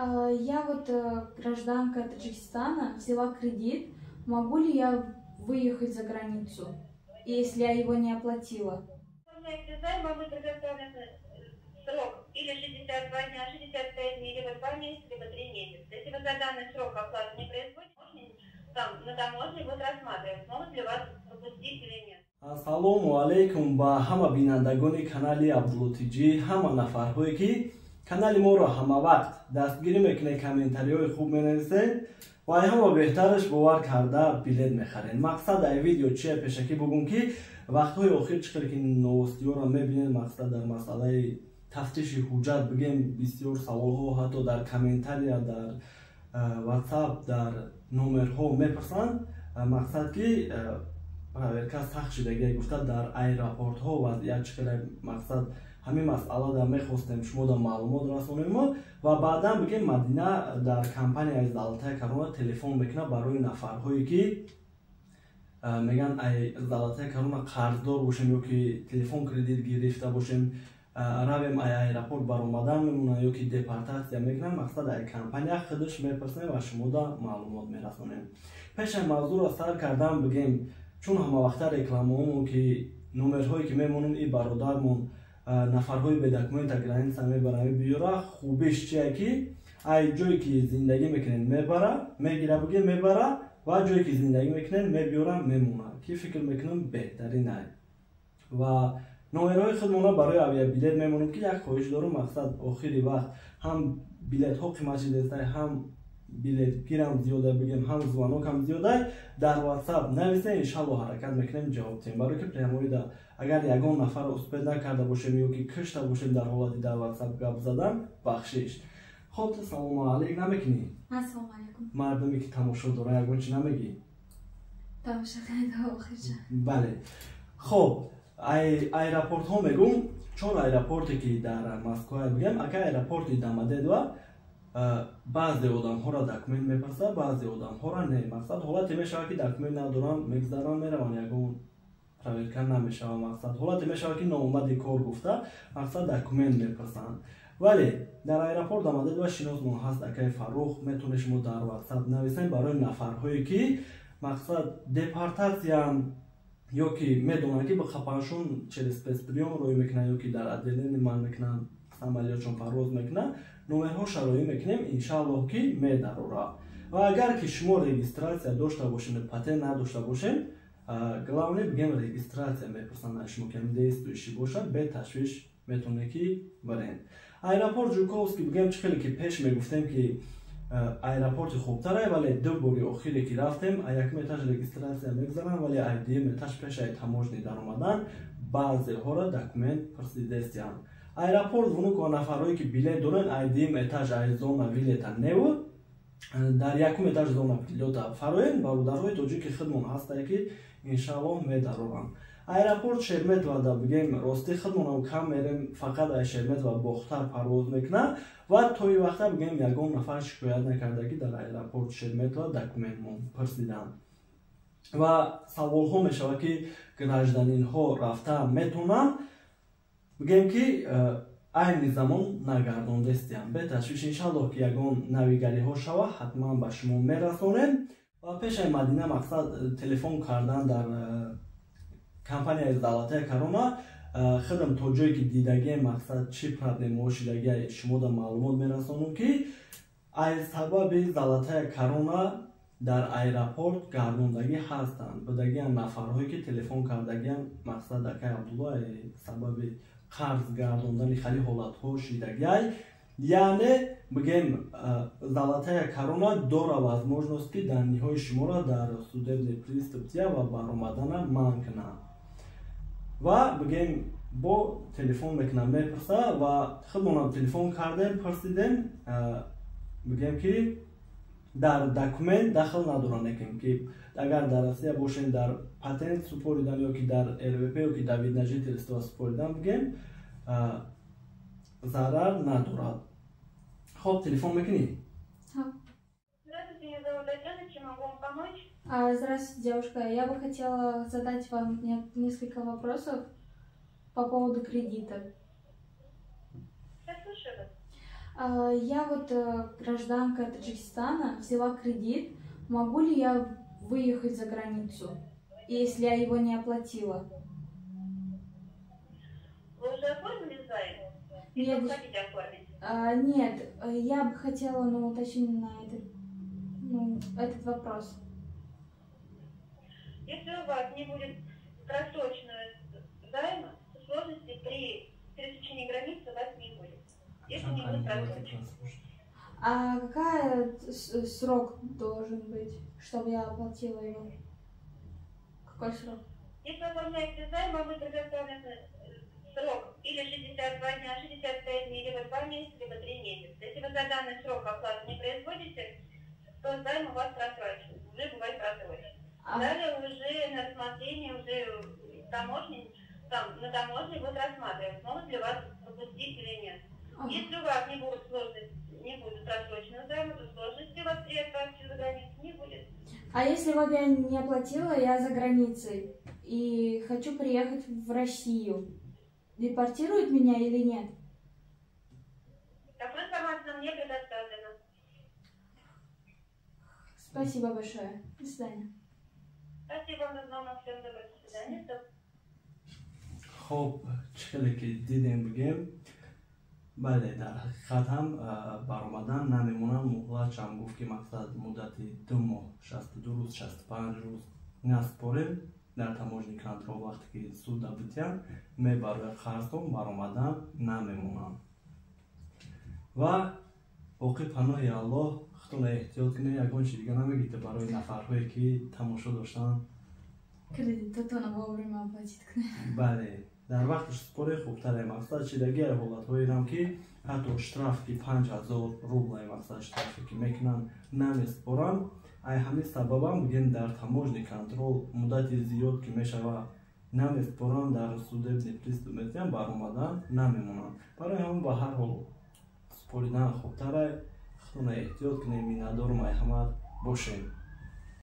Я вот гражданка Таджикистана, взяла кредит. Могу ли я выехать за границу, если я его не оплатила? Займ вам будет предоставлен срок или 62 дня, 65 дней, либо 2 месяца, либо 3 месяца. Если вы за данный срок оплаты не производите, там на таможне будут рассматривать, могут ли вас пропустить или нет. Ассалому алейкум ба ҳама бинандагони канали Абдуллотиҷӣ, ҳама нафарҳое ки канали моро ҳама вақт дастгирӣ мекунед, комментариҳои хуб менависед ва ҳама беҳтараш бовар карда билет мехаред. Мақсад ай видео чия пешакӣ бугум ки вақтҳои охир чӣ қадр ки новостиёро мебинед, мақсад дар масъалаи тафтиши ҳуҷҷат бигем бисёр саволҳо ҳатто дар комментария, дар WhatsApp, дар номерҳо мепурсанд. Мақсад ки проверка сахт шудагия гуфта дар аэропортҳо вазъият чӣ қадр, мақсад ҳамин масъала дар мехостем шумо дар маълумот расонем ва баъдан бигем Мадина дар компанияи Золотая корона телефон мекунад барои нафарҳое ки меган ай Золотая корона қарздор бошем ё ки телефон кредит гирифта бошем, равем ай аэропорт баромадан мемонад ё ки депортатсия мекунад. Мақсад ай компания худаш мепурсем ва шумо дар маълумот мерасонем. Пеш ай мавзӯъро сар кардан бигем, чун ҳамавақта рекламаҳомо ки номерҳое ки мемонем и бародармон нафарҳои бедокумента граница мебарад биёра, хубиш чия ки ай ҷое ки зиндагӣ мекунед мебара, мегира бигем мебара ва ҷое ки зиндагӣ мекунед мебиёра мемонад, ки фикр мекунам беҳтарин ай. Ва номерҳои худмона барои авиабилет мемонем ки як хоҳиш дорам, мақсад охири вақт ҳам билетҳо қимати дестай, ҳам билетгирам зиёда бигем, ҳам звонокам зиёда, дар WhatsApp нависем, иншаллоҳ ҳаракат мекунем ҷавоб диҳем, барои ки прямоида агар ягон нафар успед накарда бошем ё ки кушта бошем дар ҳолати дар WhatsApp гап задан, бахшиш. Хоб, салому алейк намекунӣ? Ассалому алейкум. Мардуме ки тамошо дора ягон чӣ намегӣ? Тамошо кунанда охирҷа. Бале. Хоб, аэропортҳо мегум, чор аэропорте ки дар Москва бигем, ака аэропорти Домодедово баъзе одамҳоро документ мепурсад, баъзе одамҳоро не. Мақсад ҳолате мешавад ки документ надоран, мегзаран, мераванд, ягон проверка намешавад. Мақсад ҳолате мешавад ки ноомади кор гуфта, мақсад документ мепурсанд. Вале дар аэропорт Домодедово шиносмон ҳаст, акай Фаррух, метавонед шумо дар WhatsApp нависем барои нафарҳое ки мақсад депортатсияам ё ки медонанд ки бихапаншон через спецприём рӯй мекунанд ё ки дар отделение ман мекунанд, самолётшон парвоз мекунанд, номерҳо шароӣ мекунем, иншааллоҳ ки медарорад. Ва агар ки шумо регистратсия дошта бошем, патент надошта бошем, главне бигем регистратсия мепурсанд аз шумо ки действующий бошад, беташвиш метавонед ки барем. Аэропорт Жуковский бигем чӣ хеле ки пеш мегуфтем ки аэропорти хубтарае, вале ду бори охире ки рафтем, якум этаж регистратсия мегзарам, вале ай дуюм этаж пеш ай таможни даромадан баъзеҳоро документ пурсидестиям. Аэропорт вунук ва нафарҳое ки билет доранд, ай дуюм этаж ай зона вилета неву, дар якум этаж зона пилота фароен, бародарҳои тоҷики худмон ҳастае ки иншааллоҳ медароранд. Аэропорт Шереметова бигем рости худмонам кам мерем, фақат ай Шереметова бохтар парвоз мекунад ва тои вақта бигем ягон нафар шикоят накарда ки дар аэропорт Шереметова документмон пурсиданд. Ва саволҳо мешавад ки гражданинҳо рафта метавонанд, бигем ки айни замон нагардондестиям, беташвиш, иншааллоҳ ки ягон навигариҳо шава ҳатман ба шумо мерасонем. Ва пешай Мадина, мақсад телефон кардан дар компанияи Золотая корона худам то ҷое ки дидагием, мақсад чӣ проблемаҳо шудагия шумо дар маълумот мерасонам ки ай сабаби Золотая корона дар аэропорт гардондагӣ ҳастанд, будагиян нафарҳое ки телефон кардагиян, мақсад акай Абдулла сабаби қарз гардондани хали ҳолатҳо шудагиай, яъне бигем Золотая корона дора возможност ки данниҳои шуморо дар судебни приступсия ва баромадана манъ кунад. Ва бигем бо телефон мекунам мепурса ва худмонам телефон кардем, пурсидем, бигем ки дар документ дахл надоранд, некем ки агар дар Россия бошем, дар патент супоридан ё ки дар РВП ё ки дар вид на жительство супоридан, бигем зарар надорад. Хоб, телефон мекунӣ? Здравствуйте, меня зовут Татьяна, чем могу вам помочь? Здравствуйте, девушка. Я бы хотела задать вам несколько вопросов по поводу кредита. Я слушаю вас. Я вот гражданка Таджикистана, взяла кредит. Могу ли я выехать за границу, если я его не оплатила? Вы уже оформили займ? Или Нет, вы хотите оформить? нет, я бы хотела уточнить на этот вопрос. Если у вас не будет краткосрочного займа, то сложности при пересечении границы у вас не будет. Если не будет краткосрочного. А какой срок должен быть, чтобы я оплатила его? Какой срок? Если вы оформляете займ, вам будет предоставлен срок или 62 дня, 65 дней, либо 2 месяца, либо 3 месяца. Если вы за данный срок оплаты не производите, то займ у вас просрочен, уже бывает просрочен. Далее уже на рассмотрение, уже на таможне будут рассматривать, могут ли вас пропустить или нет. Если у вас не будет сложности, не будет просроченного займа, то сложности у вас при отправке за границу не будет. А если вот я не оплатила, я за границей и хочу приехать в Россию, депортируют меня или нет? Такую информацию нам не предоставлена. Спасибо большое. До свидания. Спасибо вам за звонок. Всем доброго. До свидания. خب چخیلی که دیدیم بگیم بله در حقیقت هم برآمدن نمیمونن. مهلت هم گفت که مقصد مدت 2 ماه 62 روز 65 روز نسپاریم در تماجنی کنترل وقتی که سود بتیم میبره خرسون برآمدن نمیمونن و باقی پناه الله خودتون احتیاط کنه. یگان چی دیگه نمیگیده برای نفرهایی که تماشا داشتن Кредитатона вовремя оплатить. بله در وقتش سپاره خوبتره. مقصد چی دیگه حالت هایی هم که حتی شتراف که 5000 روبل مقصد شترافی که میکنن نمیسپارن ای همین سبب هم بگیم در تماجنی کنترل مدت زیاد که میشوه نمیسپارن در سود ابن پریستومتی هم برآمدن نمیمونن. برای همون به هر حال سپاریدن خوبتره. خودتون احتیاط کنیم. ندارم ای همه باشیم.